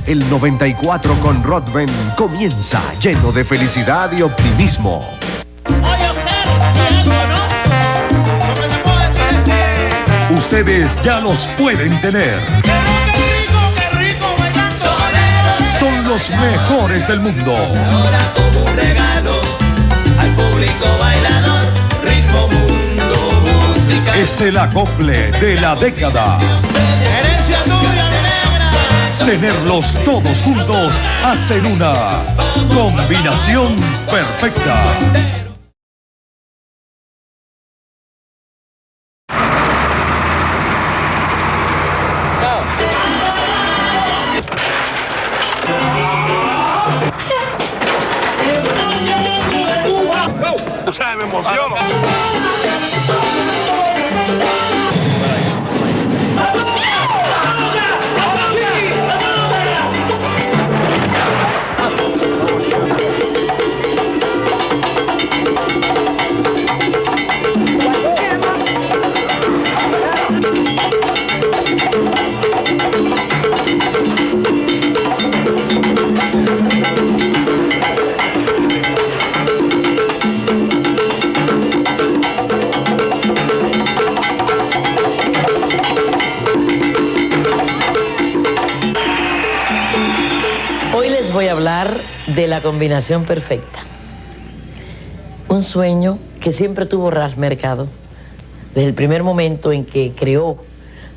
El 94 con Rodben comienza lleno de felicidad y optimismo. Oye, Oscar, ¿y algo, no? Lo que te puedo decir es que... Ustedes ya los pueden tener. ¡Qué rico bailando! Son los mejores del mundo. Ahora como un regalo al público bailador, ritmo mundo música. Es el acople de la década. ¡Herencia tuya, negra! Tenerlos todos juntos hacen una combinación perfecta. Tú sabes, me emociono. Hoy les voy a hablar de la combinación perfecta. Un sueño que siempre tuvo Ras Mercado desde el primer momento en que creó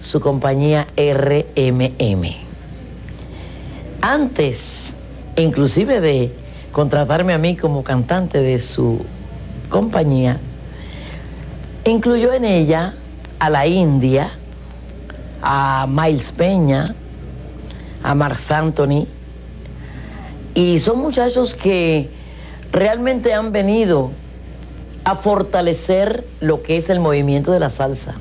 su compañía RMM. Antes, inclusive de contratarme a mí como cantante de su compañía, incluyó en ella a La India, a Miles Peña, a Marc Anthony, y son muchachos que realmente han venido a fortalecer lo que es el movimiento de la salsa.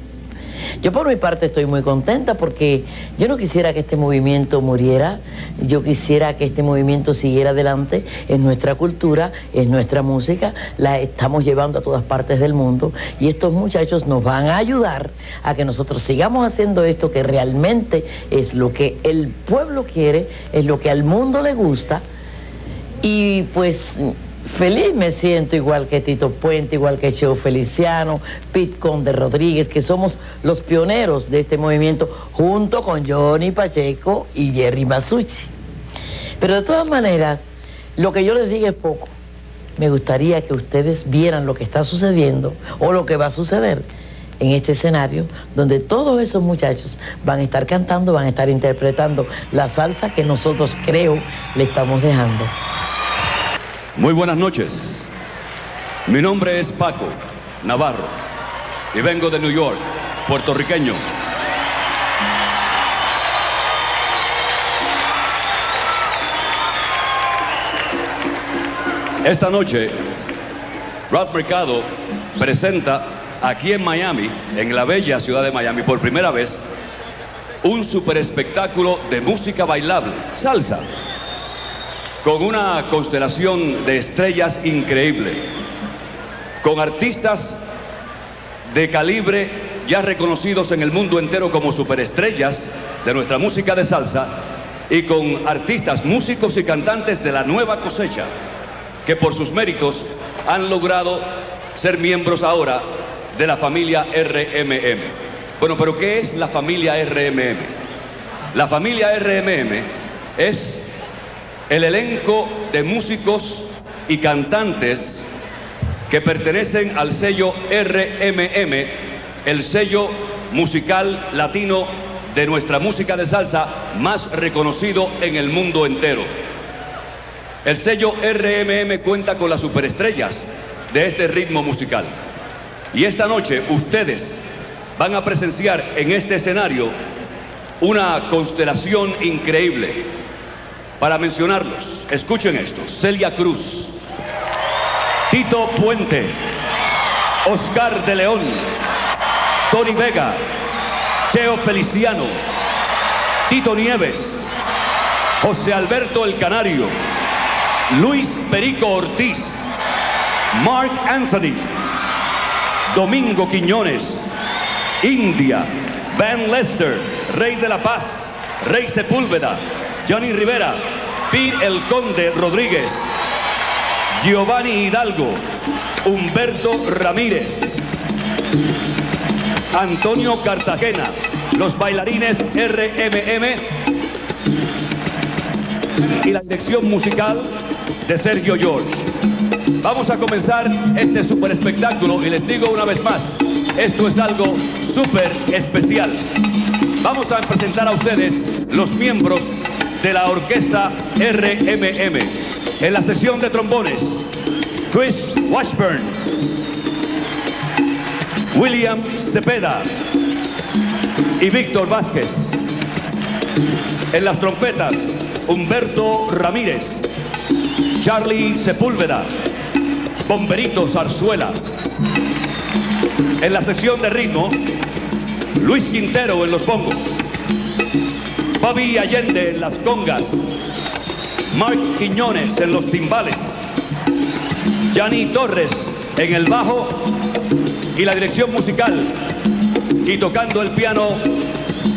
Yo por mi parte estoy muy contenta porque yo no quisiera que este movimiento muriera, yo quisiera que este movimiento siguiera adelante. Es nuestra cultura, es nuestra música, la estamos llevando a todas partes del mundo y estos muchachos nos van a ayudar a que nosotros sigamos haciendo esto que realmente es lo que el pueblo quiere, es lo que al mundo le gusta. Y pues feliz me siento, igual que Tito Puente, igual que Cheo Feliciano, Pete Conde Rodríguez, que somos los pioneros de este movimiento, junto con Johnny Pacheco y Jerry Masucci. Pero de todas maneras, lo que yo les diga es poco. Me gustaría que ustedes vieran lo que está sucediendo o lo que va a suceder en este escenario, donde todos esos muchachos van a estar cantando, van a estar interpretando la salsa que nosotros, creo, le estamos dejando. Muy buenas noches. Mi nombre es Paco Navarro y vengo de New York, puertorriqueño. Esta noche, Ras Mercado presenta aquí en Miami, en la bella ciudad de Miami, por primera vez, un super espectáculo de música bailable, salsa, con una constelación de estrellas increíble, con artistas de calibre ya reconocidos en el mundo entero como superestrellas de nuestra música de salsa, y con artistas, músicos y cantantes de la nueva cosecha, que por sus méritos han logrado ser miembros ahora de la familia RMM. Bueno, pero ¿qué es la familia RMM? La familia RMM es el elenco de músicos y cantantes que pertenecen al sello RMM, el sello musical latino de nuestra música de salsa más reconocido en el mundo entero. El sello RMM cuenta con las superestrellas de este ritmo musical. Y esta noche ustedes van a presenciar en este escenario una constelación increíble. Para mencionarlos, escuchen esto: Celia Cruz, Tito Puente, Oscar de León, Tony Vega, Cheo Feliciano, Tito Nieves, José Alberto el Canario, Luis Perico Ortiz, Marc Anthony, Domingo Quiñones, India, Van Lester, Rey de la Paz, Rey Sepúlveda, Johnny Rivera, Pi el Conde Rodríguez, Giovanni Hidalgo, Humberto Ramírez, Antonio Cartagena, los bailarines RMM y la dirección musical de Sergio George. Vamos a comenzar este super espectáculo y les digo una vez más, esto es algo súper especial. Vamos a presentar a ustedes los miembros de la orquesta RMM. En la sección de trombones, Chris Washburn, William Cepeda y Víctor Vázquez. En las trompetas, Humberto Ramírez, Charlie Sepúlveda, Bomberito Zarzuela. En la sección de ritmo, Luis Quintero en los bongos, Bobby Allende en las congas, Mark Quiñones en los timbales, Gianni Torres en el bajo y la dirección musical, y tocando el piano,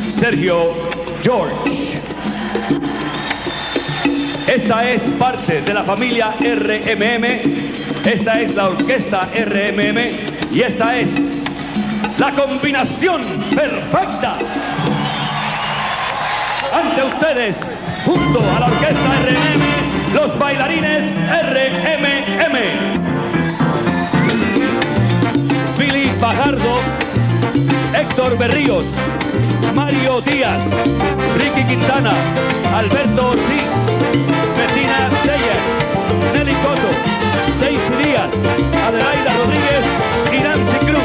Sergio George. Esta es parte de la familia RMM, esta es la orquesta RMM y esta es la combinación perfecta. Ante ustedes, junto a la orquesta RMM, los bailarines RMM. Billy Fajardo, Héctor Berríos, Mario Díaz, Ricky Quintana, Alberto Ortiz, Bettina Seyer, Nelly Cotto, Stacy Díaz, Adelaida Rodríguez y Nancy Cruz.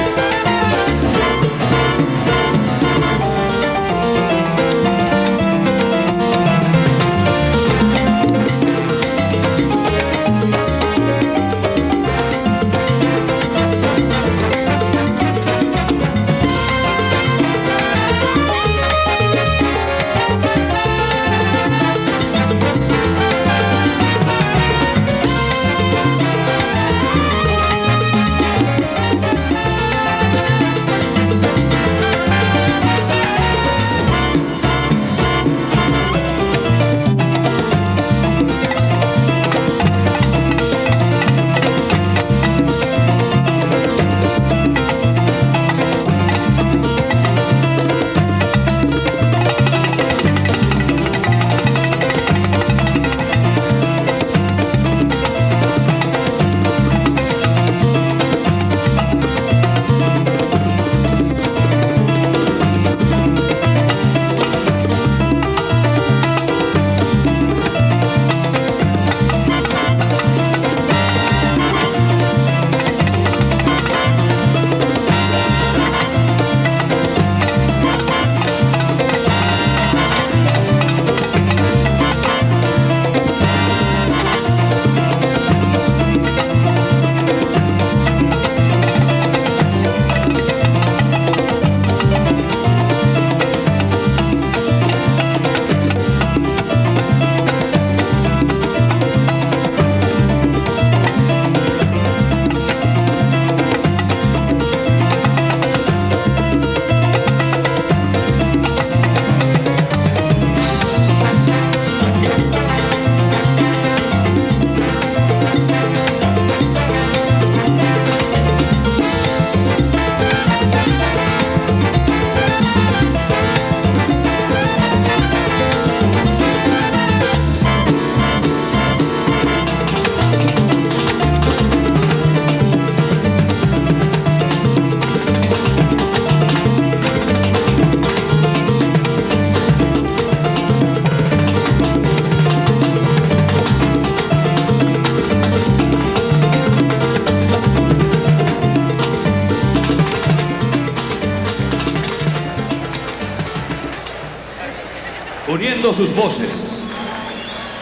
Uniendo sus voces,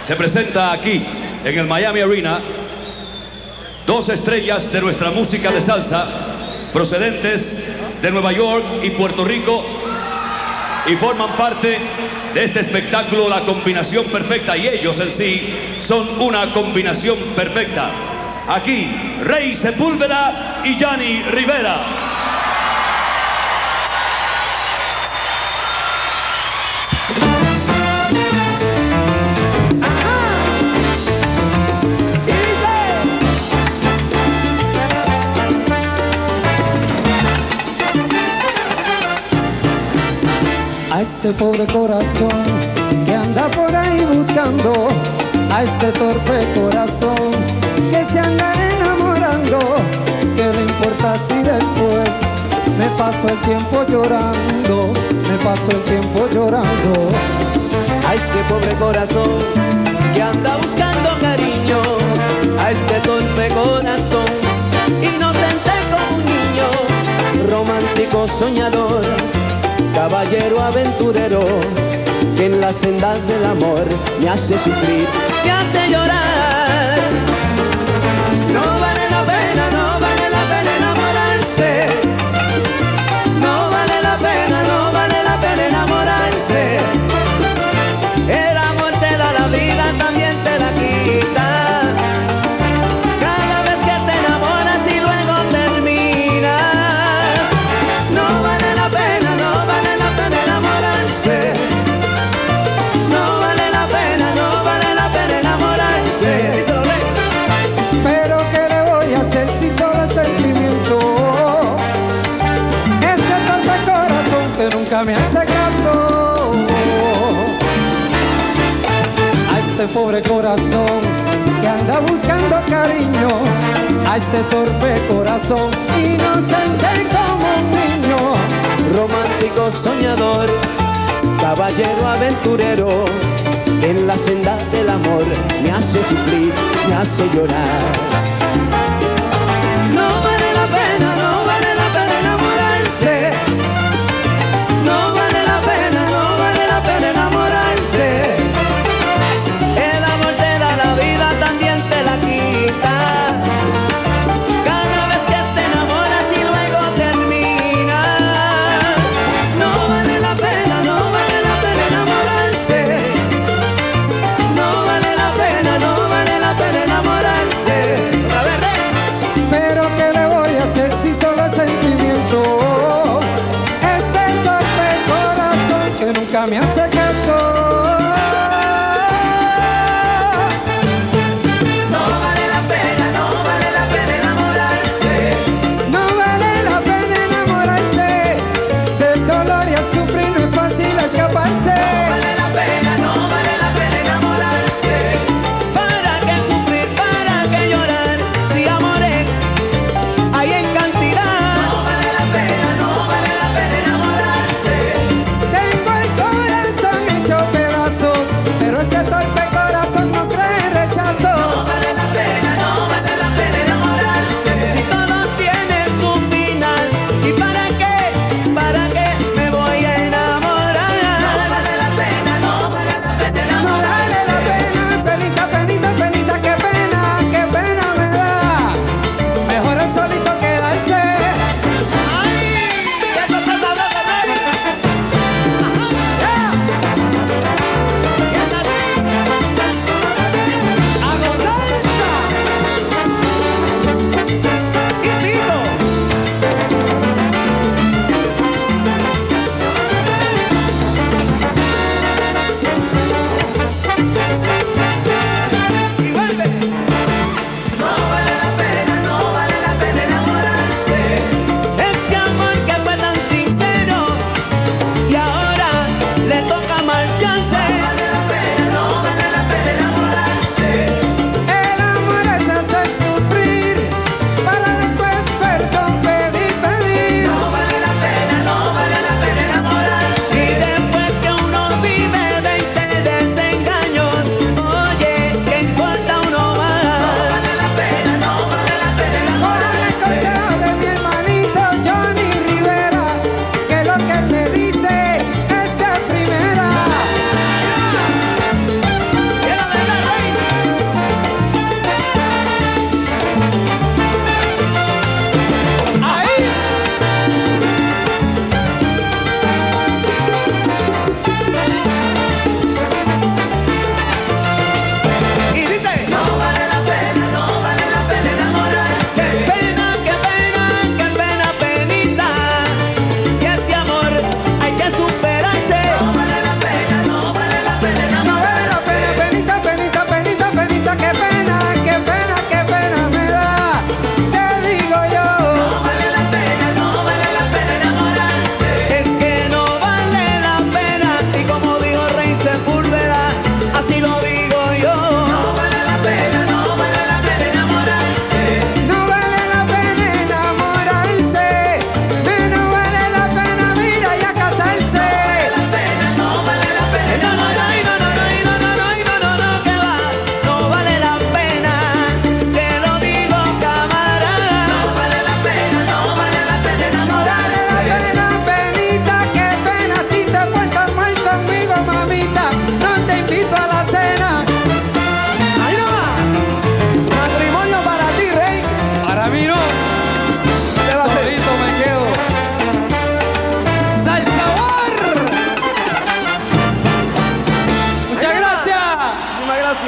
se presenta aquí, en el Miami Arena, dos estrellas de nuestra música de salsa, procedentes de Nueva York y Puerto Rico, y forman parte de este espectáculo, la combinación perfecta, y ellos en sí son una combinación perfecta. Aquí, Rey Sepúlveda y Johnny Rivera. este pobre corazón que anda por ahí buscando, a este torpe corazón que se anda enamorando. ¿Qué le importa si después me paso el tiempo llorando, me paso el tiempo llorando? A este pobre corazón que anda buscando cariño, a este torpe corazón inocente como un niño, romántico soñador, caballero aventurero, que en las sendas del amor me hace sufrir, me hace llorar. No vale la pena, no vale la pena enamorarse. No vale la pena, no vale la pena enamorarse. El amor te da la vida, también te la quita. Cada vez que te enamoras y luego termina. No vale la pena, no vale la pena enamorarse. No vale la pena, no vale la pena enamorarse. Pero ¿qué le voy a hacer si solo es sentimiento? Este torpe corazón que nunca me hace caso. A este pobre corazón que anda buscando cariño, a este torpe corazón inocente como un niño, Romántico soñador, caballero aventurero, en la senda del amor me hace sufrir, me hace llorar. No vale la pena, no vale la pena enamorarse. No vale la pena, no vale la pena enamorarse. El amor te da la vida, también te la quita. Cada vez que te enamoras y luego termina. No vale la pena, no vale la pena enamorarse. No vale la pena, no vale la pena enamorarse. A ver, pero ¿qué le voy a hacer si solo es sentimiento? Este torpe corazón que nunca me hace caso. no vale la pena, no vale la pena enamorarse. No vale la pena enamorarse, del dolor y al sufrir no es fácil escaparse. No vale la pena, no vale la pena enamorarse. ¿Para qué sufrir, para qué llorar? Si amores hay en cantidad. No vale la pena, no vale la pena enamorarse. Tengo el corazón hecho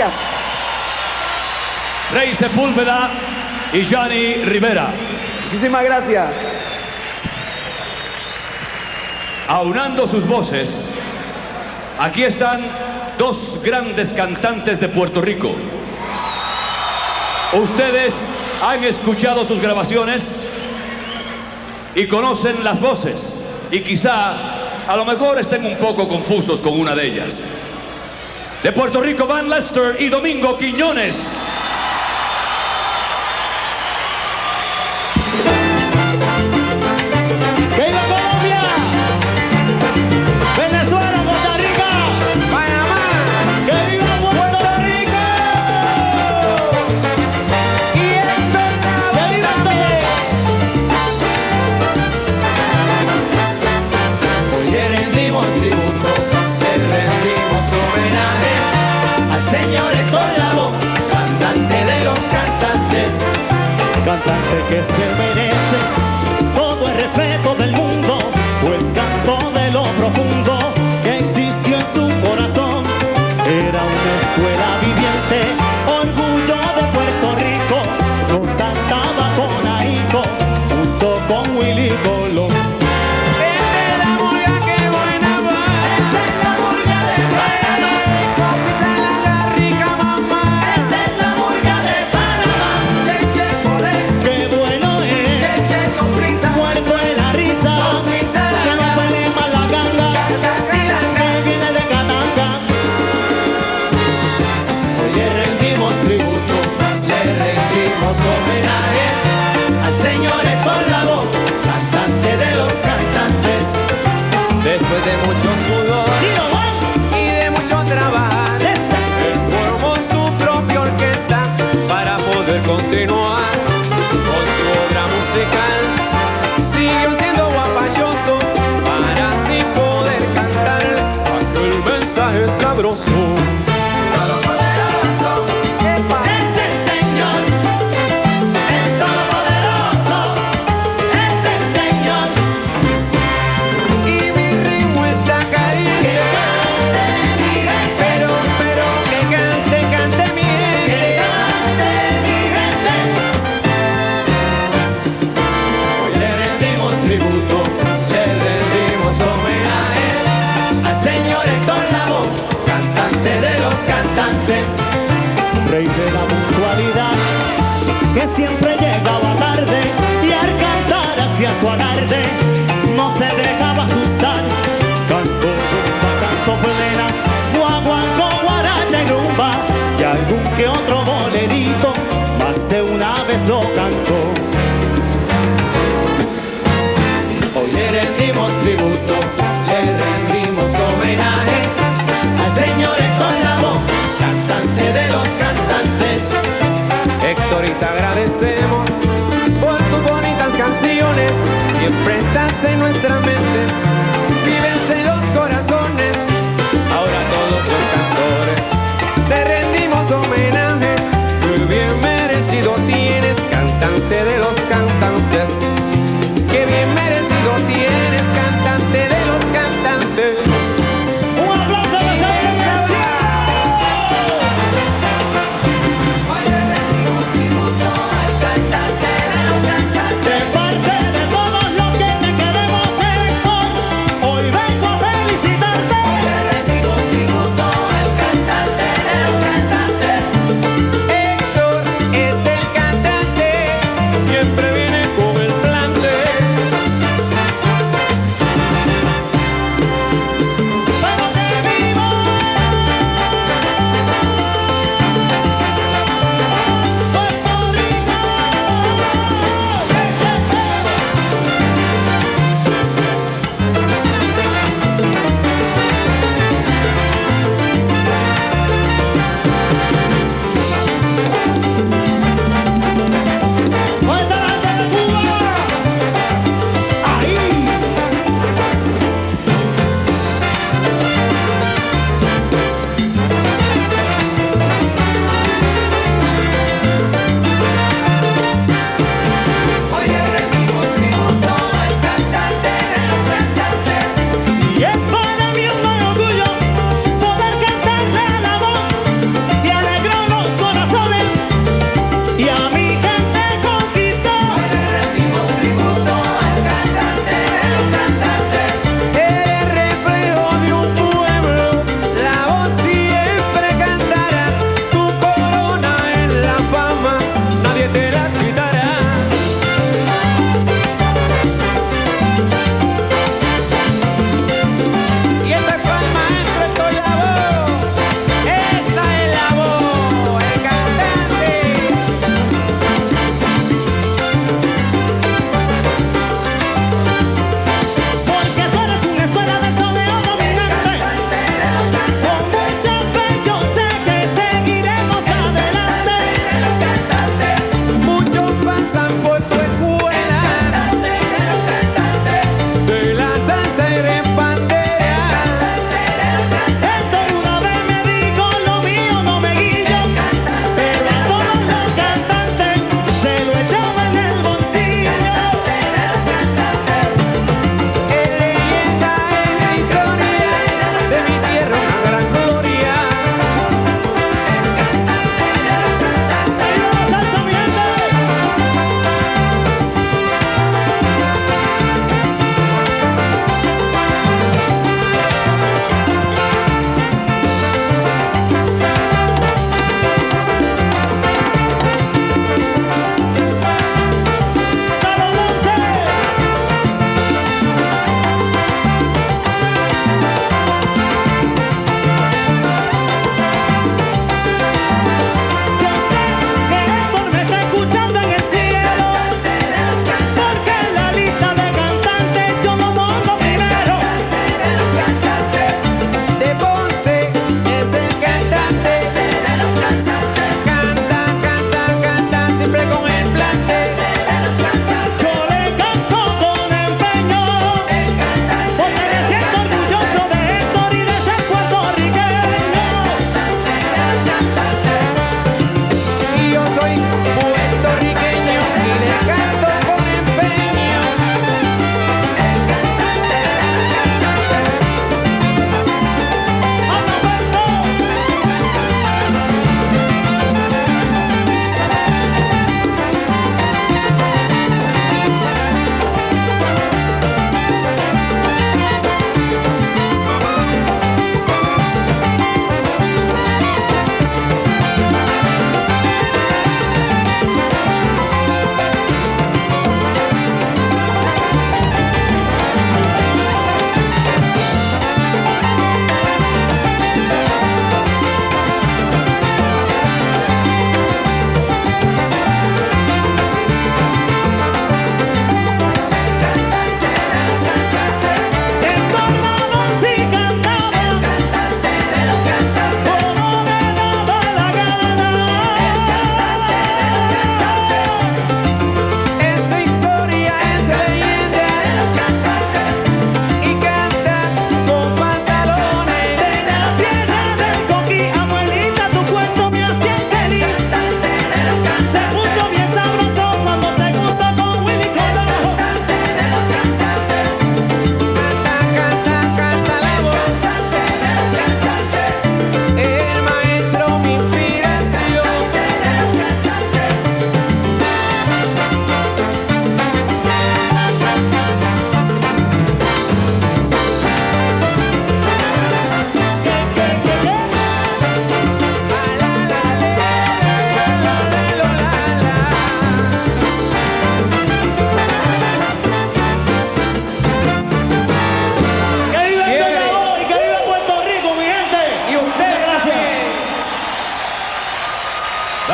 gracias. Rey Sepúlveda y Johnny Rivera. Muchísimas gracias. Aunando sus voces, aquí están dos grandes cantantes de Puerto Rico. Ustedes han escuchado sus grabaciones y conocen las voces y quizá a lo mejor estén un poco confusos con una de ellas. De Puerto Rico van Lester y Domingo Quiñones. ¡Que viva Colombia! ¡Venezuela, Costa Rica! ¡Panamá! ¡Que viva Puerto Rico! ¡Y esto es la ¡que viva todos! Hoy le rendimos tributo, le rendimos homenaje al señor Héctor Lavoe, cantante de los cantantes. Cantante que se merece todo el respeto del mundo, pues cantó de lo profundo que existió en su corazón. Era una escuela viviente, orgullo de Puerto Rico, nos cantaba con ahínco junto con Willy Colón. ¡Esta es la murga que buena va! Esta es la murga de Panamá, ¡Esa es la rica mamá! esta es la murga de Panamá. Che, che, joder, ¡Qué bueno es! che, che, con prisa. Muerto en la risa, que no puede más la ganga, que viene de Catanga. Hoy le rendimos tributo, le rendimos homenaje al señor Héctor Lavoe, cantante de los cantantes. Después de mucho sudor Y de mucho trabajar, él formó su propia orquesta para poder continuar con su obra musical. siguió siendo guapachoso Para así poder cantarles aquel mensaje sabroso. Todopoderoso es el Señor, es todopoderoso, es el Señor. y mi ritmo está Que caliente. cante mi gente, Pero que cante mi que gente. cante mi gente. Hoy le rendimos tributo, le rendimos homenaje al señor Héctor Lavoe, cantante de los cantantes. Rey de la puntualidad, que siempre llegaba tarde y al cantar hacia su alarde no se dejaba asustar. Cantó rumba, cantó plena, guaguancó, guaracha y rumba, y algún que otro bolerito más de una vez lo cantó. Hoy le rendimos tributo, le rendimos homenaje al señor Héctor Lavoe, cantante de los cantantes. Héctor, y te agradecemos por tus bonitas canciones. Siempre estás en nuestra mente, vives en los corazones.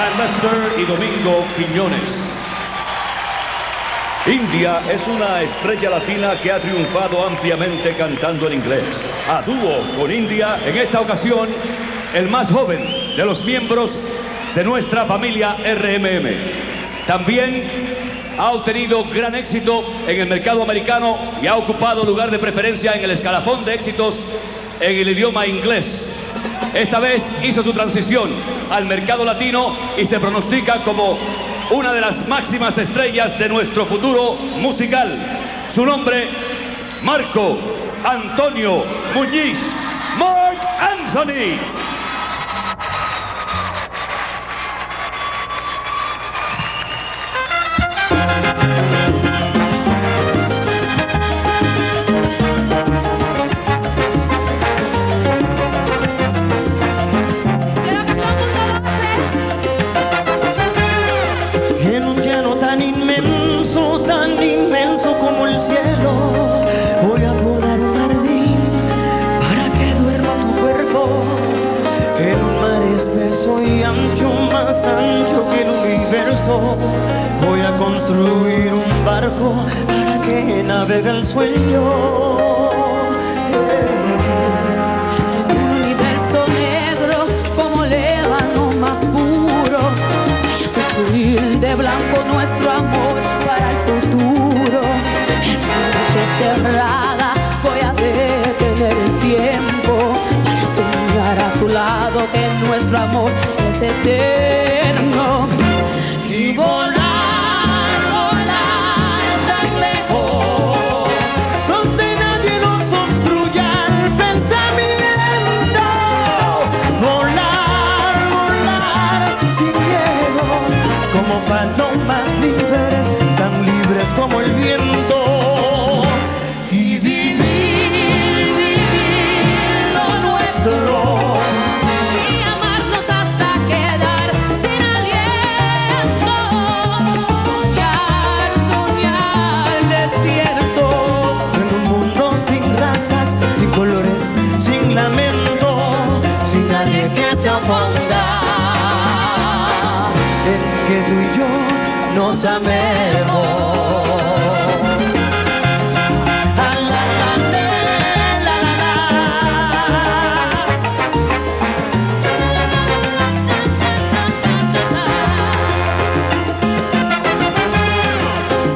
Van Lester y Domingo Quiñones. India es una estrella latina que ha triunfado ampliamente cantando en inglés. A dúo con India, en esta ocasión, el más joven de los miembros de nuestra familia RMM. También ha obtenido gran éxito en el mercado americano y ha ocupado lugar de preferencia en el escalafón de éxitos en el idioma inglés. Esta vez hizo su transición al mercado latino y se pronostica como una de las máximas estrellas de nuestro futuro musical. Su nombre, Marco Antonio Muñiz, Mark Anthony. Tan inmenso como el cielo, voy a podar un jardín para que duerma tu cuerpo en un mar espeso y ancho, más ancho que el universo. Voy a construir un barco para que navegue el sueño. Un universo negro como el ébano más puro, voy a construir de blanco nuestro amor para el futuro. En una noche cerrada voy a detener el tiempo para soñar a tu lado que nuestro amor es eterno. Y volar, volar tan lejos, donde nadie nos obstruya el pensamiento. Volar, volar sin miedo, como palomas libres, tan libres como el viento. Y vivir, vivir lo nuestro. y amarnos hasta quedar sin aliento. Soñar, soñar despierto. En un mundo sin razas, sin colores, sin lamento, sin nadie que se oponga. En que tú y yo nos amemos. Ah, la, la, la, la, la.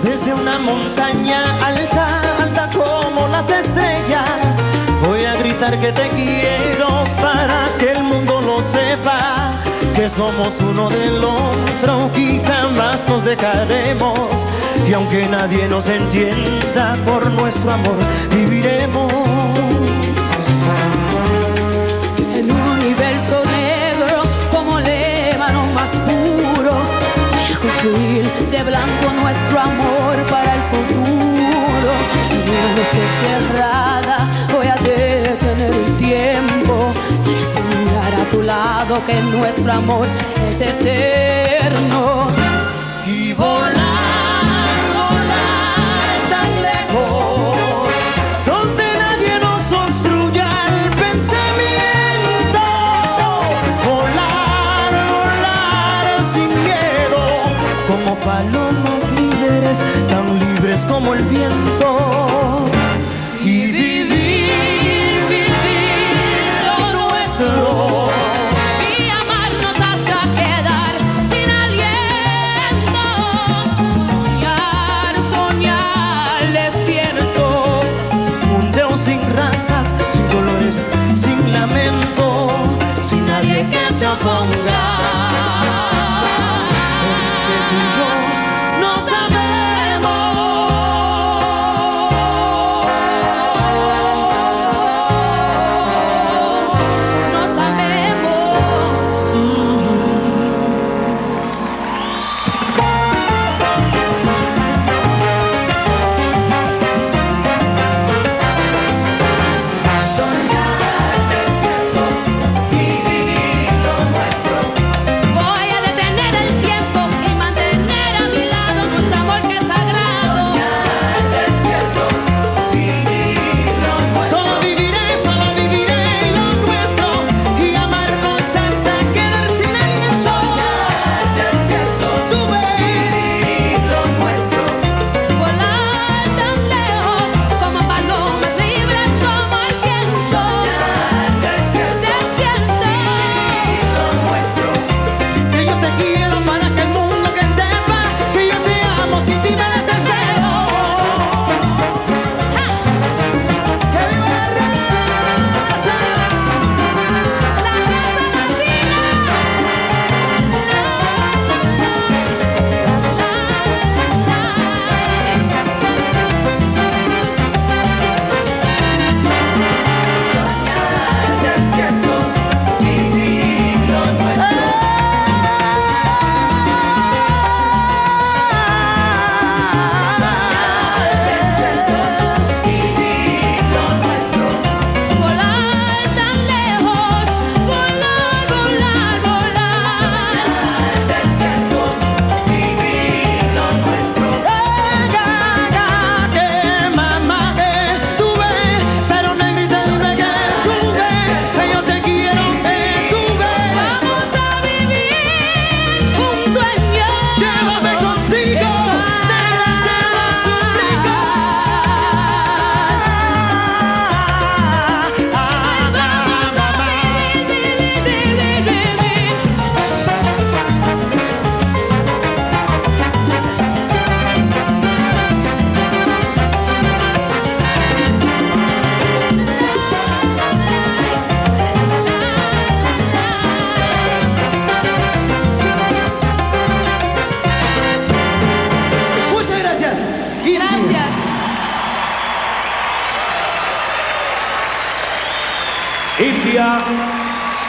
Desde una montaña alta, alta como las estrellas, voy a gritar que te quiero para que el mundo lo sepa, que somos uno del otro y jamás nos dejaremos. Y aunque nadie nos entienda, por nuestro amor viviremos. En un universo negro como el ébano más puro, voy a construir de blanco nuestro amor para el futuro. En una noche cerrada voy a detener el tiempo para soñar a tu lado que nuestro amor es eterno. Y volar, volar tan lejos, donde nadie nos obstruya el pensamiento. Volar, volar sin miedo, como palomas libres, tan libres como el viento. Y vivir, vivir lo nuestro. Y amarnos hasta quedar sin aliento. Soñar, soñar despierto. Mundo sin razas, sin colores, sin lamento, sin nadie que se oponga. En que tú y yo nos amemos. Nos amemos. Voy a detener el tiempo y mantener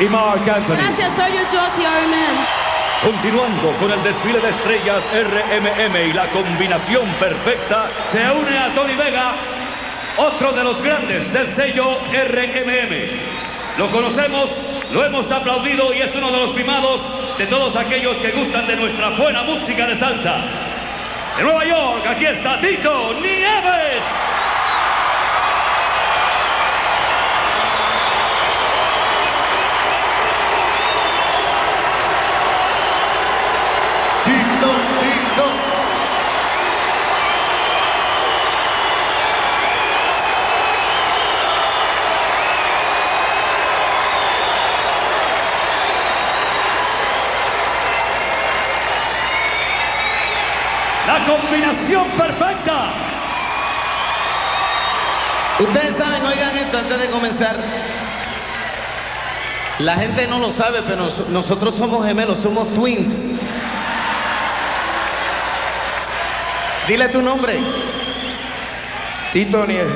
y Marc Anthony. Gracias, soy yo, Josie Arman. Continuando con el desfile de estrellas RMM y la combinación perfecta, se une a Tony Vega, otro de los grandes del sello RMM. Lo conocemos, lo hemos aplaudido y es uno de los mimados de todos aquellos que gustan de nuestra buena música de salsa. De Nueva York, aquí está Tito Nieves. La combinación perfecta. Ustedes saben, oigan esto antes de comenzar. La gente no lo sabe, pero nosotros somos gemelos, somos twins. Dile tu nombre. Tito Nieves.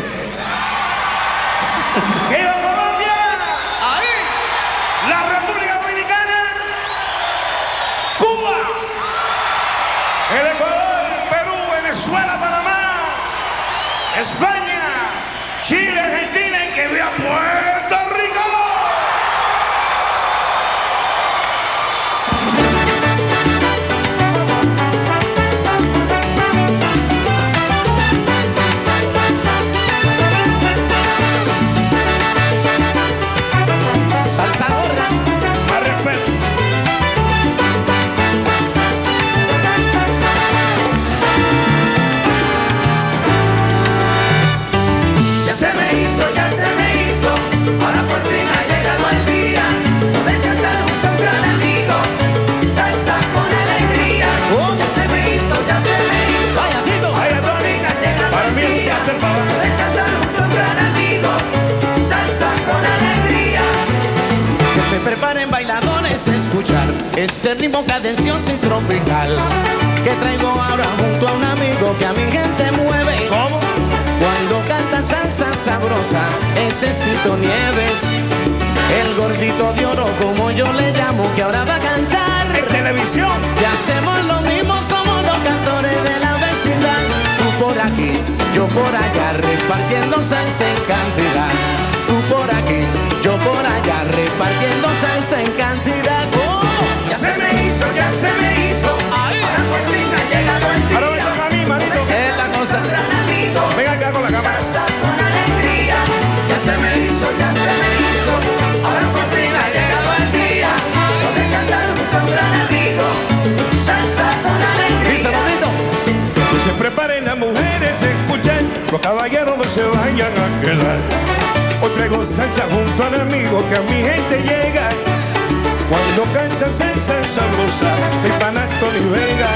¡Viva Colombia! ¡Ahí! ¡La República Dominicana! ¡Cuba! ¡El Ecuador! ¡Perú! ¡Venezuela! ¡Panamá! ¡España! ¡Chile! ¡Argentina! ¡Y que viva Puerto Rico! Salsa gorda. Más respeto. Ya se me hizo, ahora por fin ha llegado el día. Poder cantar junto a un gran amigo, salsa con alegría. Ya se me hizo, vaya Tito. Vaya, Tony. Para mí es un placer, papá. Poder cantar junto a un gran amigo, salsa con alegría. Que se preparen bailadores a escuchar este ritmo cadencioso y tropical que traigo ahora junto a un amigo que a mi gente mueve. ¿Cómo? Cuando canta salsa sabrosa, ese es Tito Nieves, el gordito de oro como yo le llamo, que ahora va a cantar. En televisión. Y hacemos lo mismo, somos los cantores de la vecindad. Tú por aquí, yo por allá, repartiendo salsa en cantidad. Tú por aquí, yo por allá, repartiendo salsa en cantidad. ¡Oh! Ya se me hizo. Ahora por fin ha llegado el día. Ahora me toca a mí, manito. Es la cosa. Venga acá con la cámara. Salsa con alegría. Ya se me hizo. Ahora por fin ha llegado el día. Poder cantar junto a un gran amigo. Salsa con alegría. Dice bonito. Que se preparen las mujeres a escuchar, los caballeros no se vayan a quedar. Hoy traigo salsa junto al amigo que a mi gente llega. Cuando canta salsa sabrosa, el pana Tony Vega.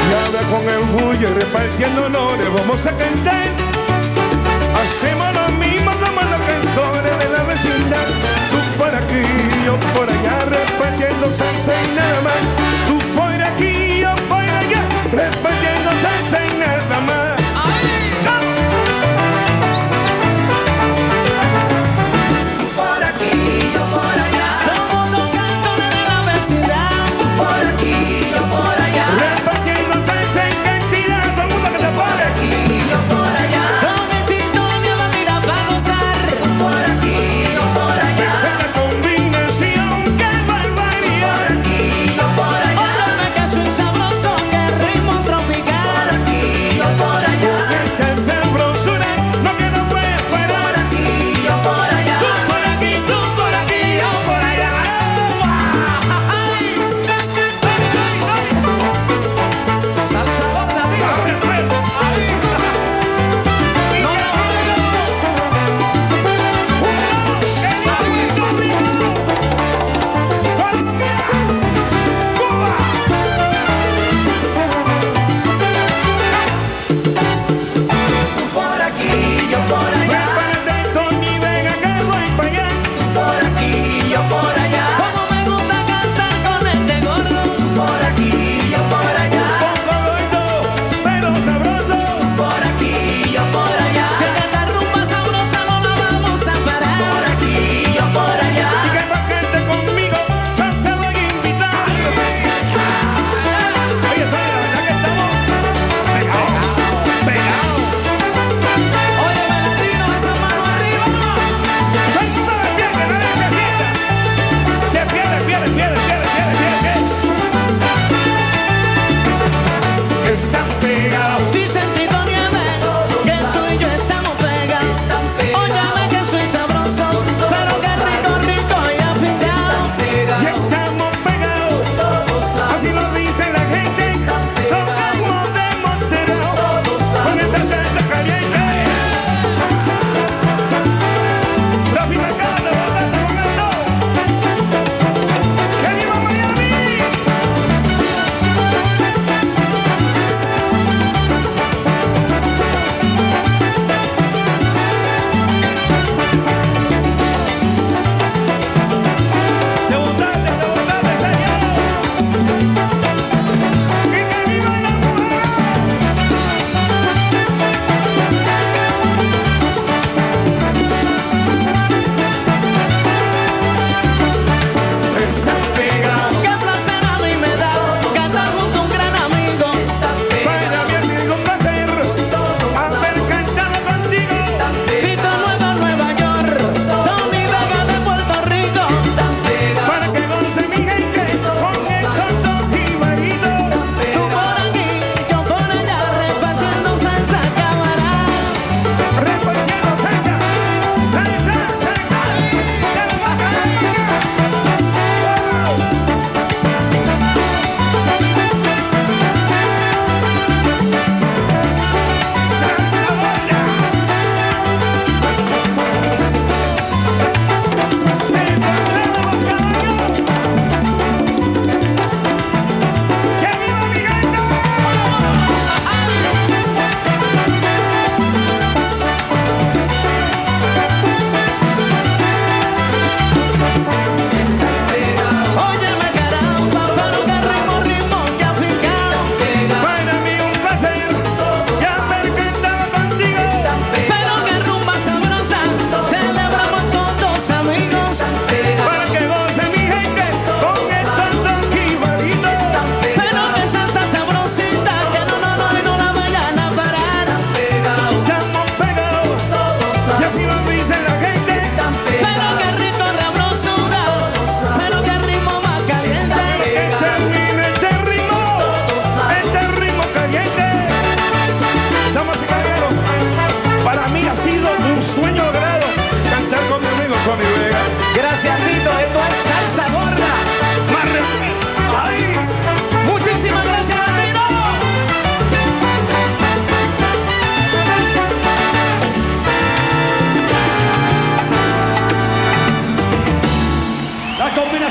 Y ahora con el orgullo y repartiendo honores vamos a cantar. Hacemos lo mismo como los cantores de la vecindad. Tú por aquí, yo por allá, repartiendo salsa y nada más. Tú por aquí, yo por allá, repartiendo salsa y nada más. Por aquí, yo por allá. Somos los cantores de la vecindad. Por aquí, yo por allá. Repartiendo salsa en cantidad, todo el mundo que se pare. Aquí, yo por allá. Tito Nieves, mira, va a gozar. Por aquí, yo por allá. Perfecta combinación que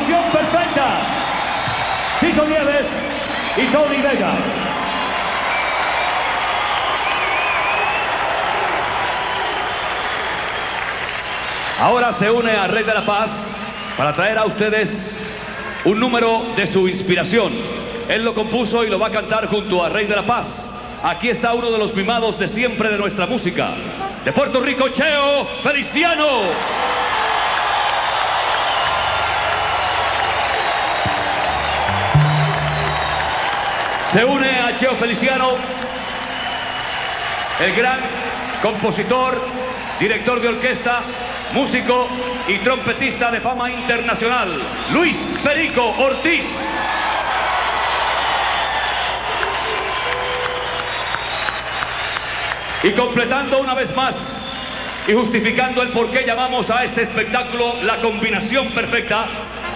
combinación perfecta. Tito Nieves y Tony Vega. Ahora se une a Rey de la Paz para traer a ustedes un número de su inspiración. Él lo compuso y lo va a cantar junto a Rey de la Paz. Aquí está uno de los mimados de siempre de nuestra música. De Puerto Rico, Cheo Feliciano. Se une a Cheo Feliciano el gran compositor, director de orquesta, músico y trompetista de fama internacional, Luis Perico Ortiz. Y completando una vez más y justificando el por qué llamamos a este espectáculo la combinación perfecta,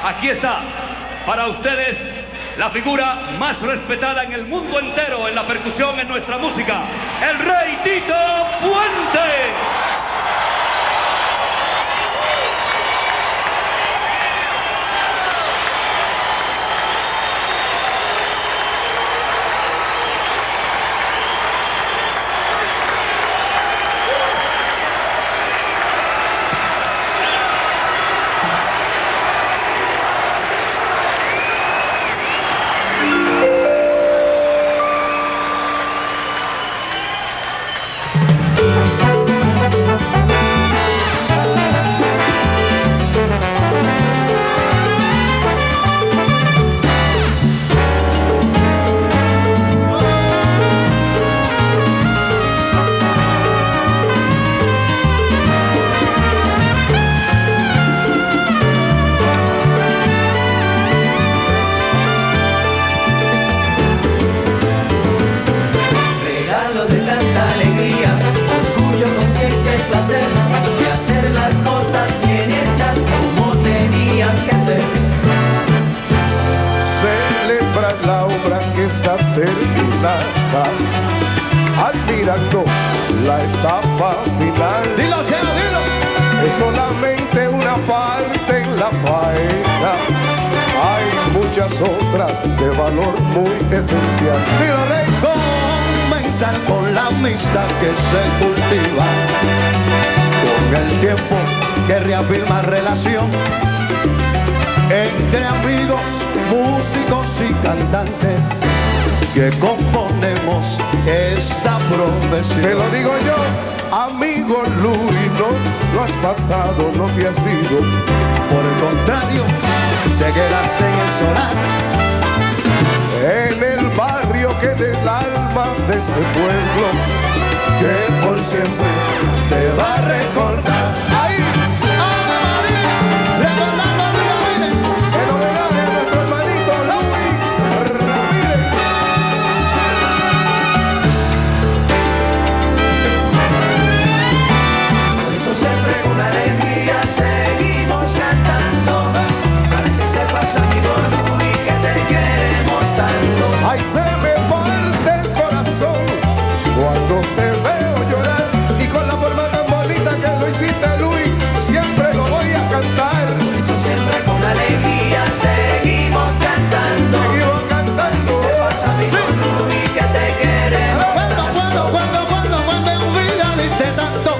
aquí está para ustedes la figura más respetada en el mundo entero en la percusión en nuestra música, el Rey Tito Puente. Admirando la etapa final. Dilo, Cheo, dilo. Es solamente una parte en la faena. Hay muchas otras de valor muy esencial. Dilo, Rey. Comenzar con la amistad que se cultiva con el tiempo, que reafirma relación entre amigos, músicos y cantantes que componemos esta profesión. Te lo digo yo, amigo Luis, no lo has pasado, no te has ido. Por el contrario, te quedaste en el solar, en el barrio que del alma de este pueblo, que por siempre te va a recordar. ¡Ahí! ¡Ave María! Recordando a mi Ramírez. En homenaje a nuestro hermanito Luis Ramírez. Por eso siempre con alegría seguimos cantando, para que sepas, amigo Luis, que te queremos tanto. Ay, se me parte el corazón cuando te veo llorar, y con la forma tan bonita que lo hiciste, Luis, siempre lo voy a cantar. Por eso siempre con alegría seguimos cantando, Seguimos cantando. que sepas, amigo Luis, que te queremos tanto. Cuando en vida diste tanto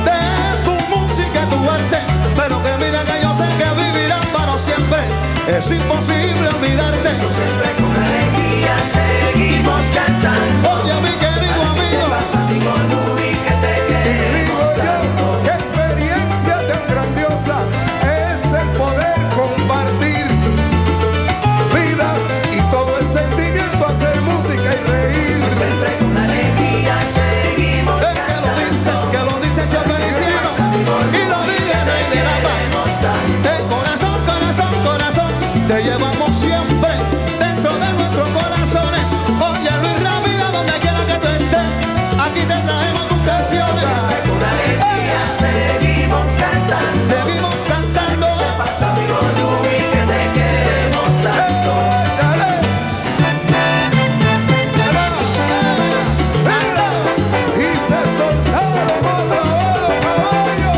de tu música y tu arte, pero que mira que yo sé que vivirán para siempre, es imposible olvidarte. Por eso siempre con alegría seguimos cantando. Oye, mi querido Que amigo, sepas, amigo Luis, que te Y queremos digo yo, tanto. qué experiencia tan grandiosa es el poder compartir vida y todo el sentimiento, hacer música y reír. Siempre con alegría seguimos es que lo dice Cheo Feliciano, y lo dice Rey de la Paz. De corazón, corazón, corazón, te llevamos siempre dentro de nuestros corazones. Oye, Luis Ramírez, donde quiera que tú estés, aquí te traemos tus canciones. con alegría seguimos cantando. Seguimos cantando. Sepas, amigo Luis, que te queremos tanto. ¡Échale! ¡Mira! Y se soltaron otra vez los caballos.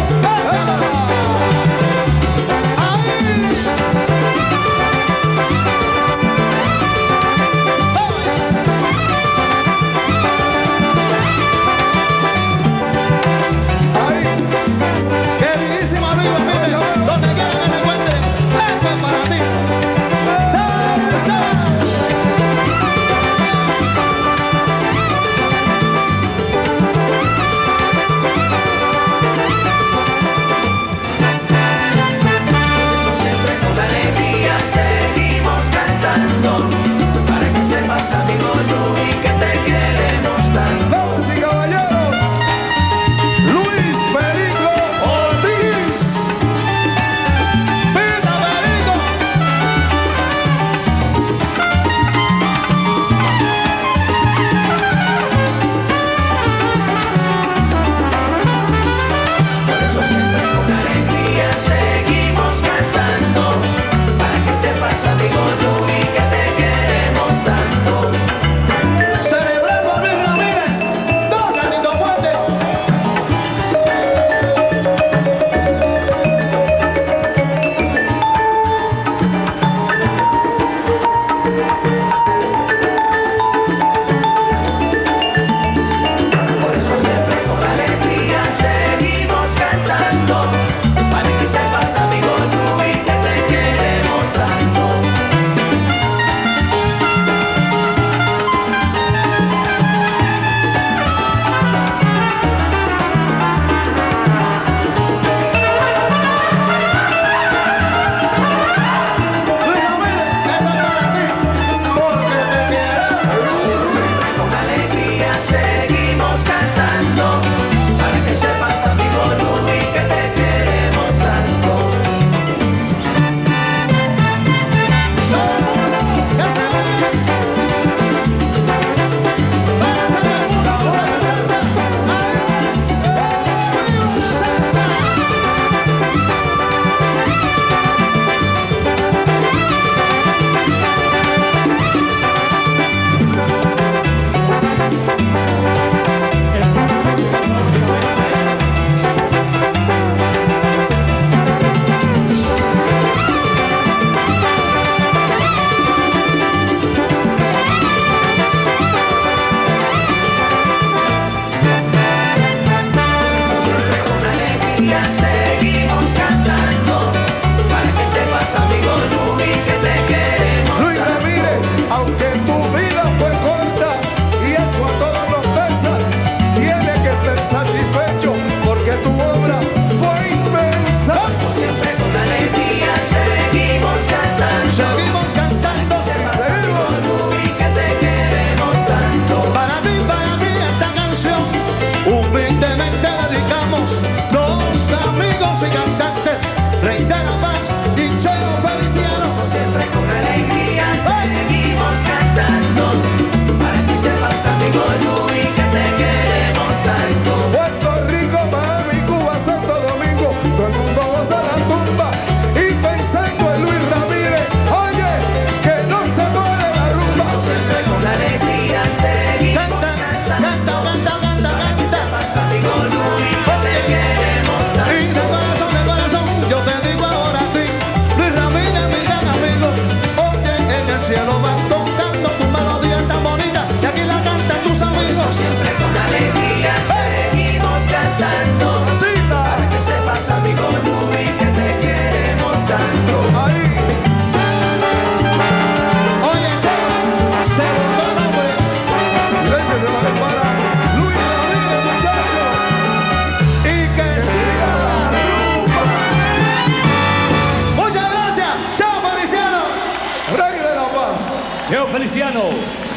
Cheo Feliciano,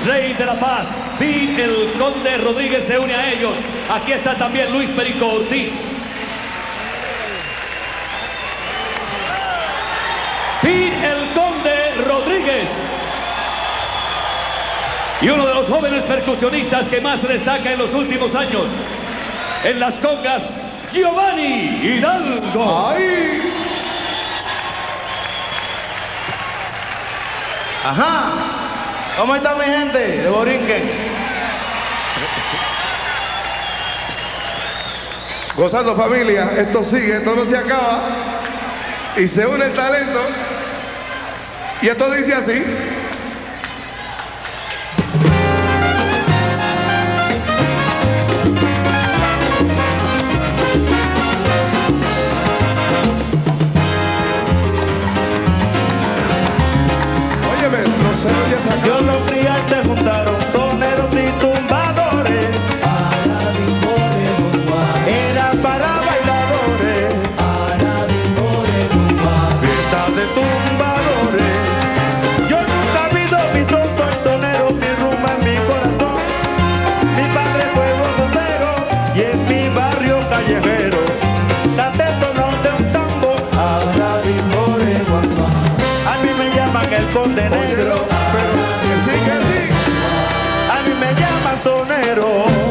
Rey de la Paz, Pete el Conde Rodríguez se une a ellos. Aquí está también Luis Perico Ortiz. Pete el Conde Rodríguez. Y uno de los jóvenes percusionistas que más se destaca en los últimos años en las congas, Giovanni Hidalgo. ¡Ay! Ajá. ¿Cómo está mi gente de Borinquen? Gozando familia, esto sigue, esto no se acaba. Y se une el talento. Y esto dice así. Dios los cría y se juntaron soneros y tumbadores. Era para bailadores. Fiesta de tumbadores. Yo nunca he visto mi son, soy sonero, mi rumba en mi corazón. Mi padre fue bombero y en mi barrio callejero canté el sonor de un tambor. Ahora vimbore, a mí me llaman el Conde Negro. A mí me llaman sonero.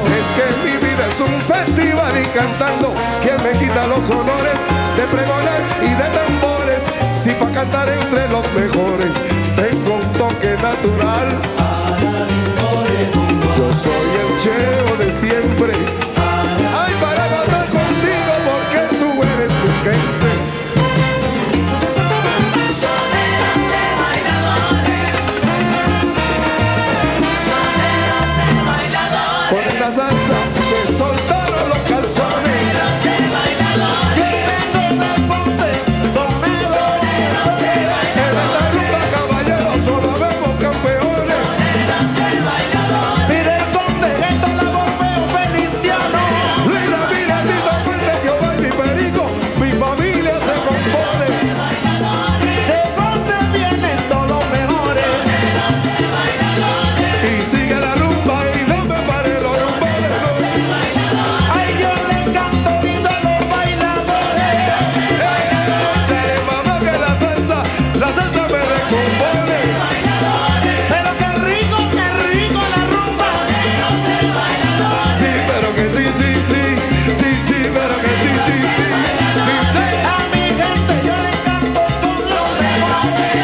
Es que mi vida es un festival y cantando, ¿quién me quita los honores de pregonar y de tambores? Si pa' cantar entre los mejores tengo un toque natural. Yo soy el Cheo de siempre. Ay, para gozar contigo porque tú eres mi gente. Salsa, se soltaron los calzones. Yo vengo de Ponce, sonero. En esta rumba, caballeros, solo vemos campeones. Mire el Conde, esto la bombeo Feliciano. Luis Ramírez, Tito Fuente, Giovanni Perico, mi familia se compone. De Ponce vienen todos los mejores. Y sigue la rumba y no me pare los rumbones. Ay, yo le canto lindo a los bailadores. Chale, mamá, que la salsa me recompone. Pero qué rico la rumba. Sí, pero que sí, pero que sí. A mi gente yo le canto con los mejores.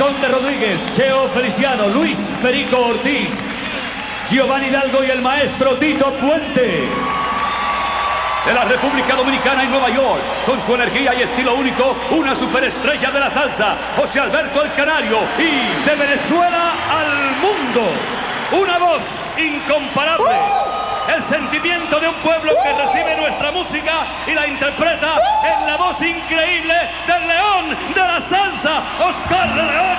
Conde Rodríguez, Cheo Feliciano, Luis Perico Ortiz, Giovanni Hidalgo y el maestro Tito Puente. De la República Dominicana en Nueva York, con su energía y estilo único, una superestrella de la salsa, José Alberto el Canario, y de Venezuela al mundo, una voz incomparable, el sentimiento de un pueblo que recibe nuestra música y la interpreta en la voz increíble del león de la salsa, Oscar de León.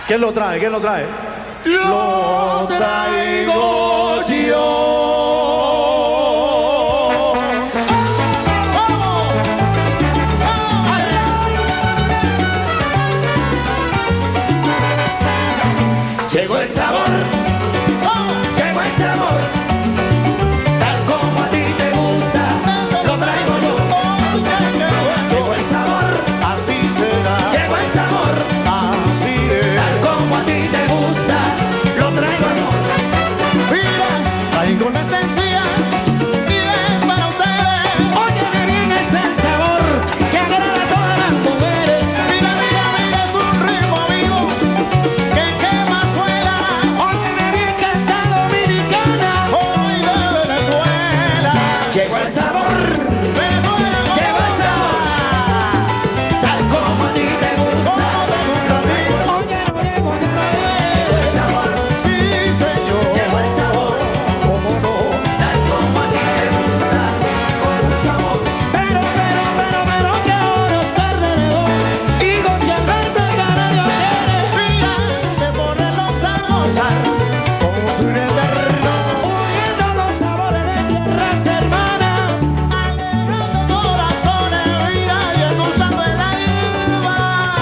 ¿Quién lo trae? ¿Quién lo trae? Lo traigo yo. Llegó el sabor, llegó el sabor, tal como a ti te gusta, lo traigo yo. Llegó el sabor, así será. Llegó el sabor, así es. Tal como a ti te gusta, lo traigo yo. Mira, traigo una esencia bien para ustedes. Óyeme bien, es el sabor que agrada a todas las mujeres. Mira, mira, mira, es un ritmo vivo que quema suela. Óyeme bien, canta dominicana. Hoy de Venezuela. Llegó el sabor, Venezuela, llegó el sabor, tal como a ti te gusta. Oye, no llegó el sabor, sí, señor. llegó el sabor, ¿Cómo no? tal como a ti te gusta, con mucho amor. Pero, que ahora Oscar de León y José Alberto el Canario Mira, de ponerlos a gozar con su eterno. uniendo los sabores de tierras hermanas. Alegrando corazones, mira, y endulzando el alma.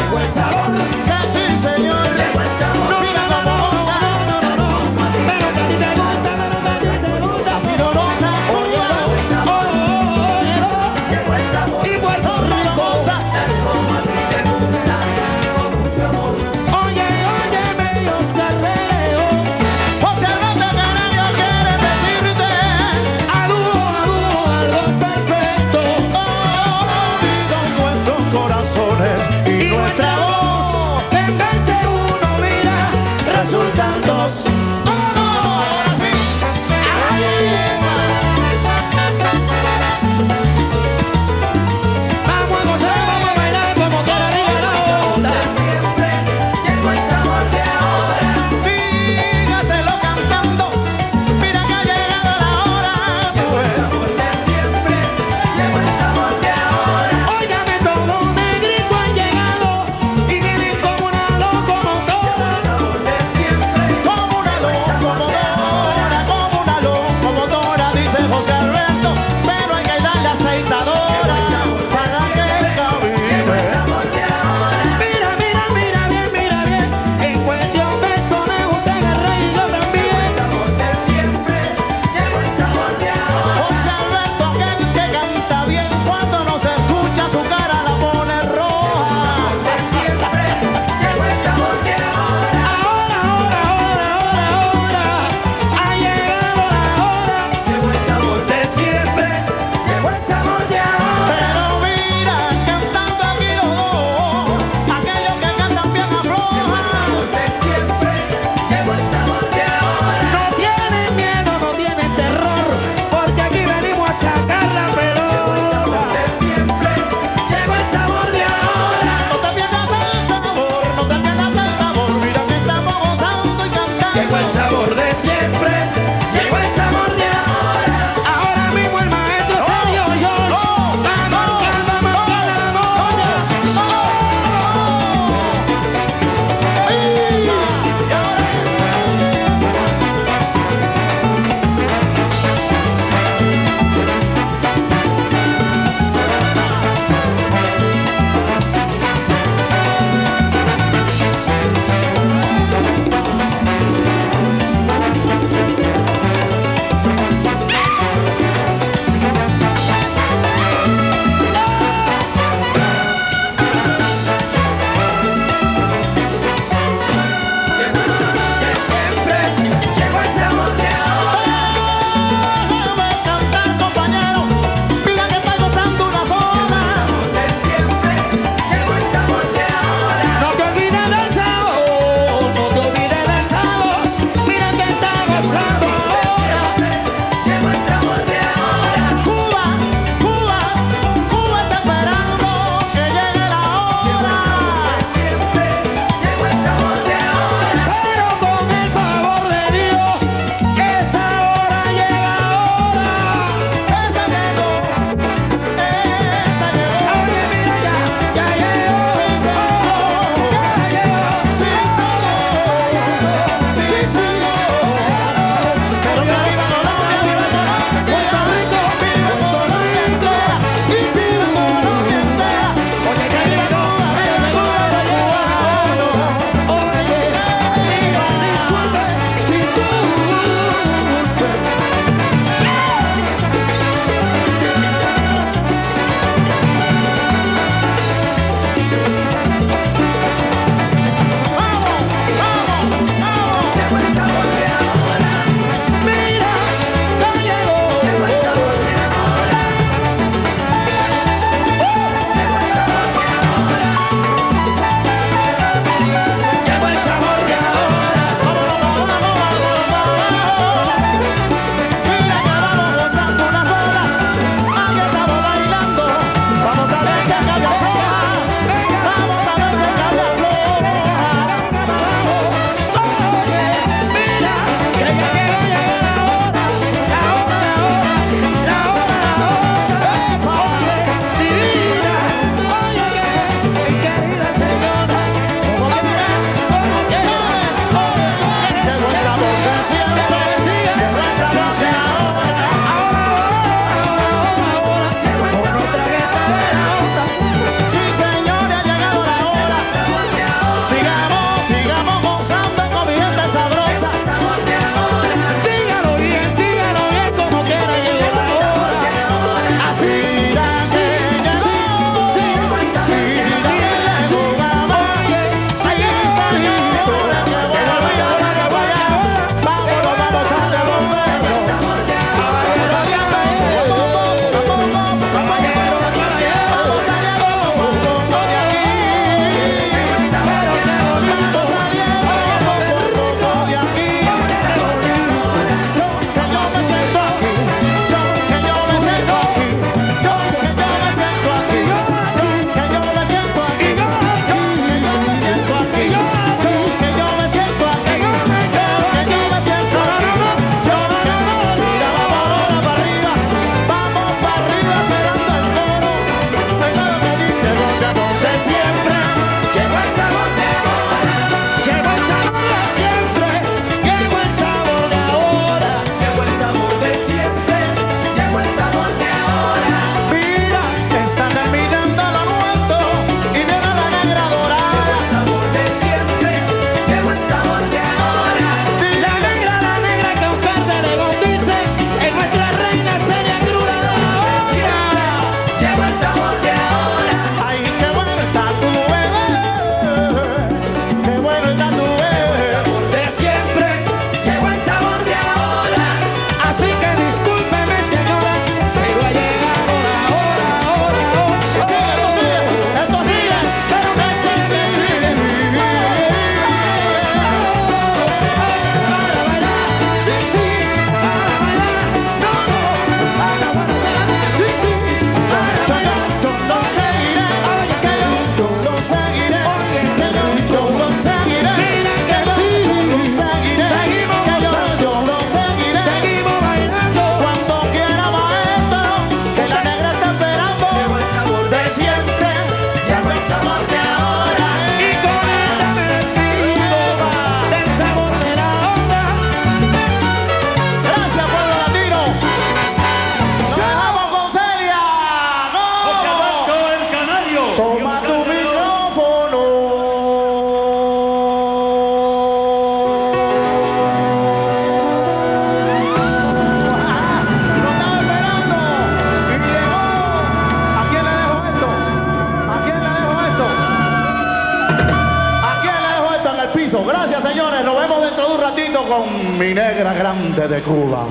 Aquí le dejo esto en el piso. Gracias, señores. Nos vemos dentro de un ratito con mi negra grande de Cuba.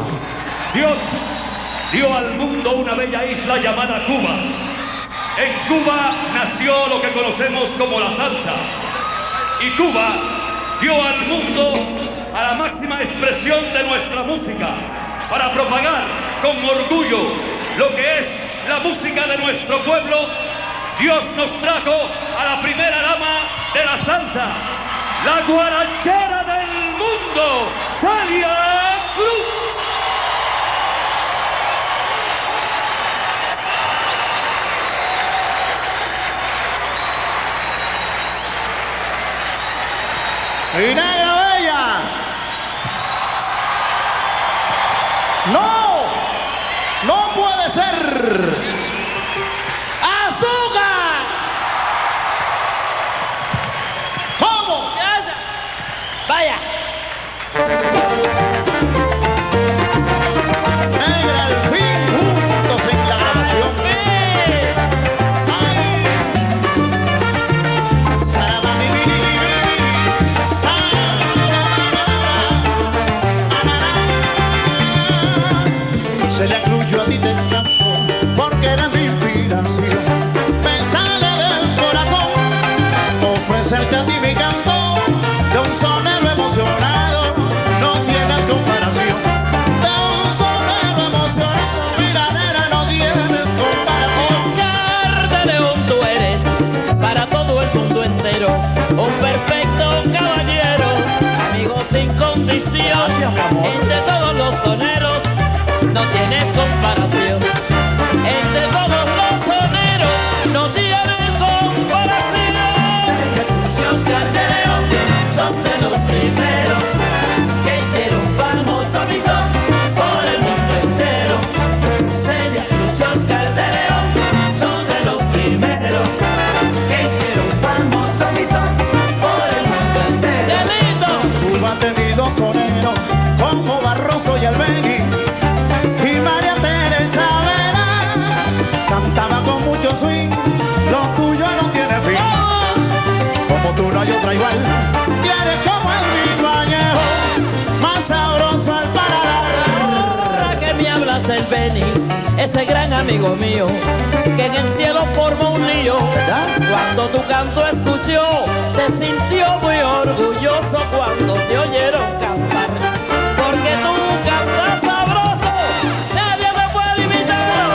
Dios dio al mundo una bella isla llamada Cuba. En Cuba nació lo que conocemos como la salsa. Y Cuba dio al mundo a la máxima expresión de nuestra música para propagar con orgullo lo que es la música de nuestro pueblo. Dios nos trajo a la primera dama de la salsa, la guarachera del mundo, Celia Cruz. ¡Mi negra bella! ¡No! ¡No puede ser! ¡Azúcar! ¿Cómo? ¡Vaya! Negra, al fin, juntos en la grabación. Se le acluyó a ti te encantó, porque eres mi inspiración. Me sale del corazón ofrecerte a ti mi canto de un sonero emocionado. No tienes comparación. De un sonero emocionado, mira nena, no tienes comparación. Oscar de León, tú eres para todo el mundo entero un perfecto caballero, amigo sin condición. Gracias, mi amor. Entre todos los soneros no tienes comparación. Entre todos los soneros no tienes comparación. Oscar de León son de los primeros que hicieron famoso mi son por el mundo entero. Celia Cruz y Oscar de León son de los primeros que hicieron famoso mi son por el mundo entero. ¡Qué lindo! Cuba ha tenido soneros como Barroso y Albeni, y María Teresa Vera cantaba con mucho swing. Lo tuyo no tiene fin. Como tú no hay otra igual. Y eres como el vino añejo, más sabroso al paladar. Ahora que me hablas del Beni, ese gran amigo mío, que en el cielo formó un lío. ¿Verdad? Cuando tu canto escuchó, se sintió muy orgulloso cuando te oyeron cantar. Porque tú cantas sabroso, nadie me puede imitar.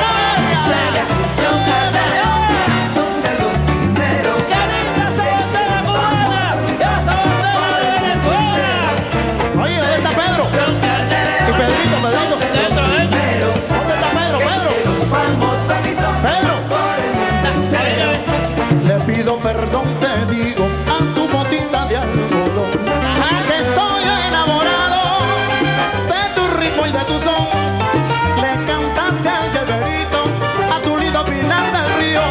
Celia Cruz y Oscar de León son de los primeros. ¡Qué linda esa bandera cubana! ¡Esa bandera de Venezuela! Oye, ¿dónde está Pedro? Oscar de León. Y Pedrito, Pedrito. Dentro. ¿Dónde está Pedro? Pedro. Le pido perdón, te digo, a tu motita de algodón, que estoy enamorado de tu ritmo y de tu son. Le cantaste al lleverito, a tu lindo Pilar del Río,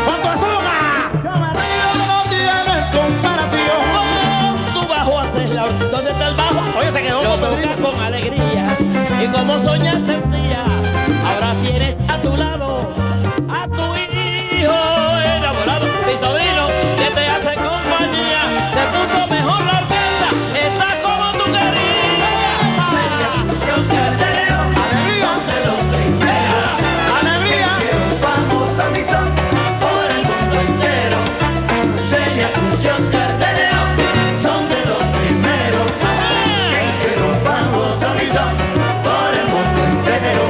con tu azúcar. Yo me río, no tienes comparación. Con tu bajo haces la... ¿Dónde está el bajo? Oye, se quedó Lo con tocas Pedrito. con alegría. Y como soñaste un día, ahora tienes a tu lado a tu hijo enamorado. Mi sobrino que te hace compañía, se puso mejor la orquesta, está como tú querías. Celia Cruz y Oscar de León son de los primeros. ¡Alegría! Hicieron famosa mi son por el mundo entero. Celia Cruz y Oscar de León son de los primeros que hicieron famosa mi son por el mundo entero.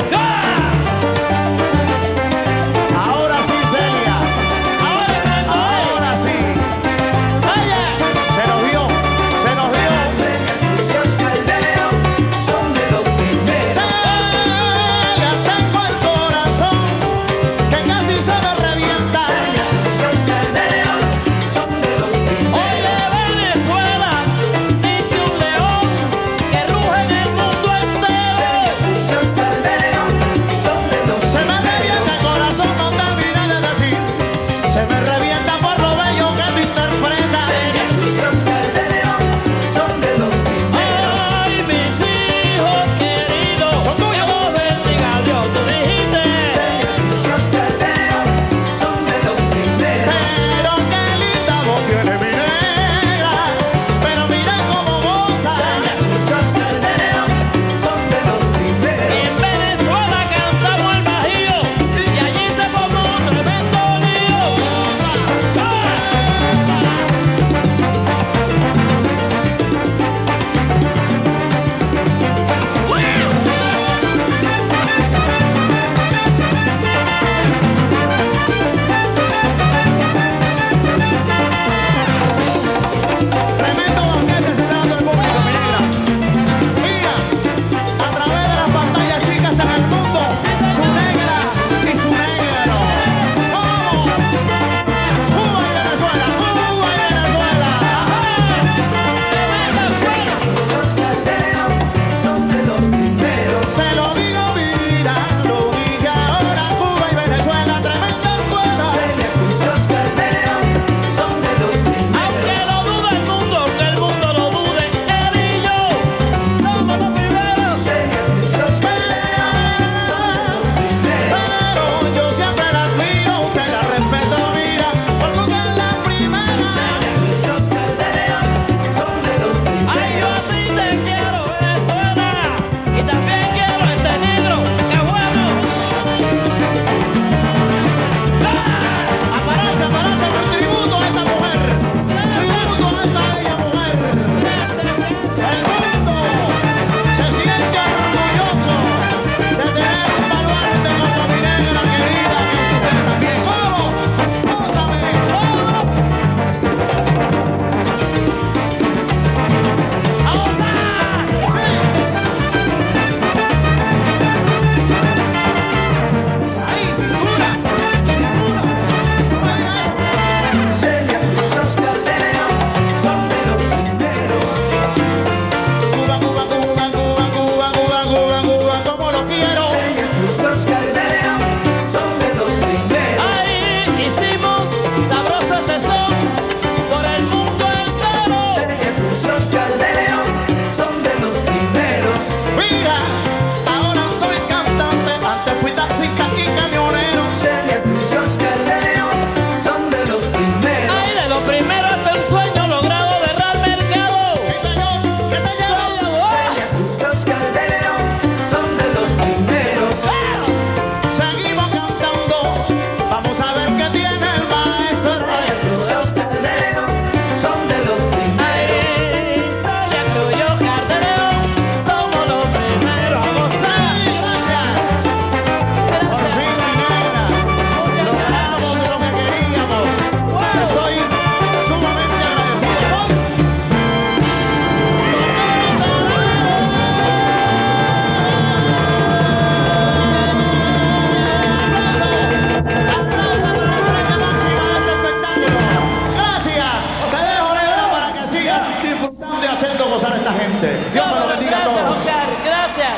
gozar a esta gente. Dios me lo bendiga a Gracias, todos. Oscar. Gracias.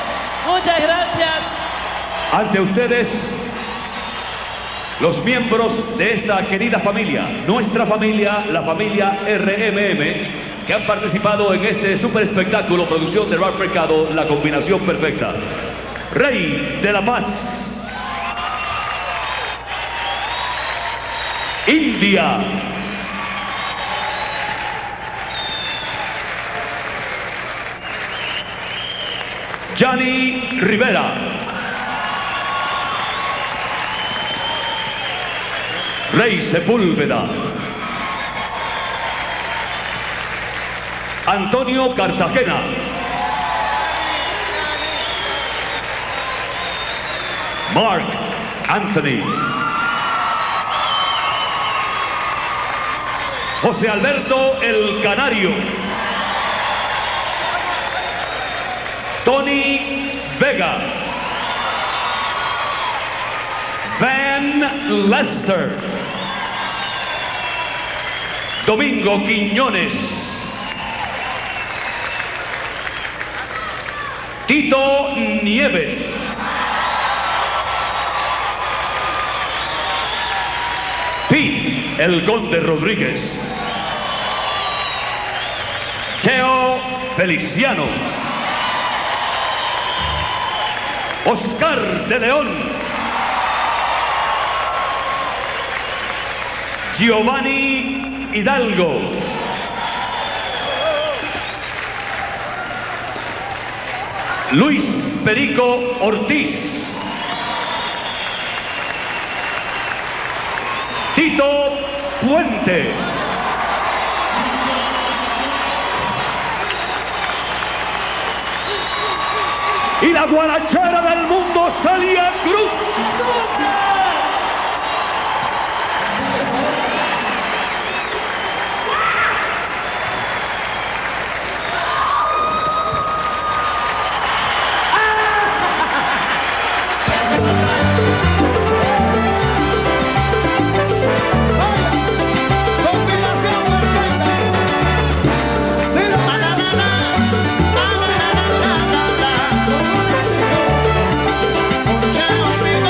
Muchas gracias. Ante ustedes, los miembros de esta querida familia, nuestra familia, la familia RMM, que han participado en este super espectáculo, producción de Ralph Mercado, La Combinación Perfecta. Rey de la Paz. India. Johnny Rivera. Rey Sepúlveda. Antonio Cartagena. Mark Anthony. José Alberto El Canario. Tony Vega. Van Lester. Domingo Quiñones. Tito Nieves. Pete El Conde Rodríguez. Cheo Feliciano. Oscar de León. Giovanni Hidalgo. Luis Perico Ortiz. Tito Puente. Y la guarachera del mundo, Celia Cruz. Chao, amigo,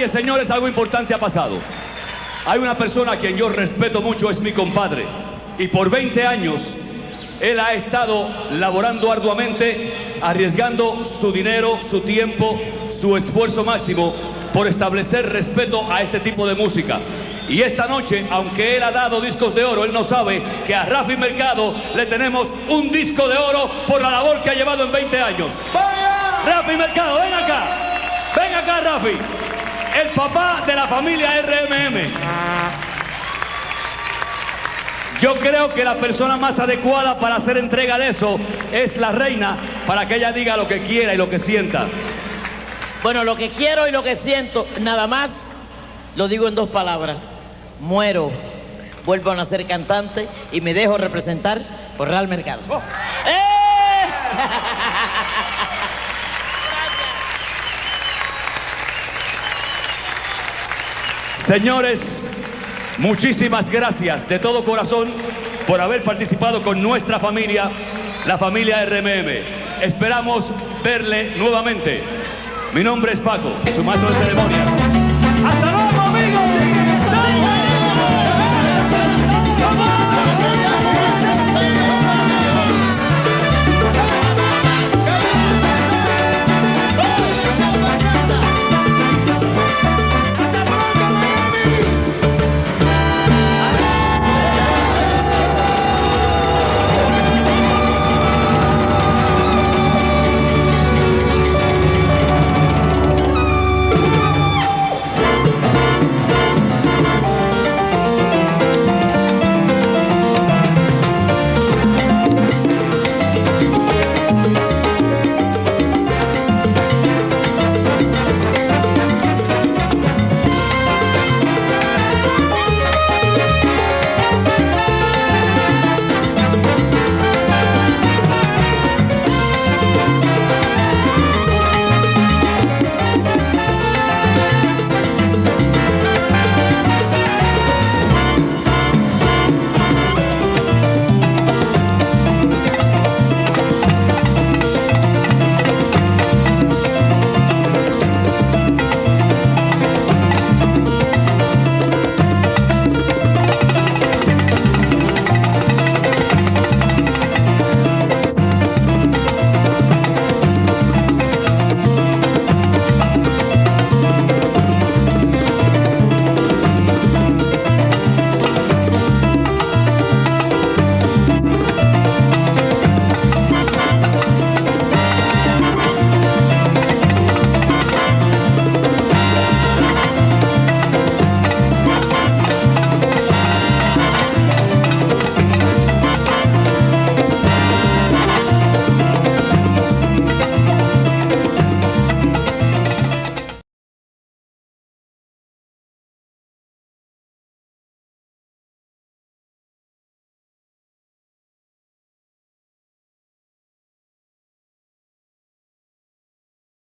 nadie, señores, algo importante ha pasado. Hay una persona a quien yo respeto mucho, es mi compadre. Y por 20 años, él ha estado laborando arduamente, arriesgando su dinero, su tiempo, su esfuerzo máximo por establecer respeto a este tipo de música. Y esta noche, aunque él ha dado discos de oro, él no sabe que a Rafi Mercado le tenemos un disco de oro por la labor que ha llevado en 20 años. ¡Vaya! Rafi Mercado, ven acá. Ven acá, Rafi. El papá de la familia RMM. Yo creo que la persona más adecuada para hacer entrega de eso es la reina, para que ella diga lo que quiera y lo que sienta. Bueno, lo que quiero y lo que siento, nada más lo digo en 2 palabras. Muero, vuelvo a nacer cantante y me dejo representar por Real Mercado. Oh. ¡Eh! Señores, muchísimas gracias de todo corazón por haber participado con nuestra familia, la familia RMM. Esperamos verle nuevamente. Mi nombre es Paco, su maestro de ceremonias.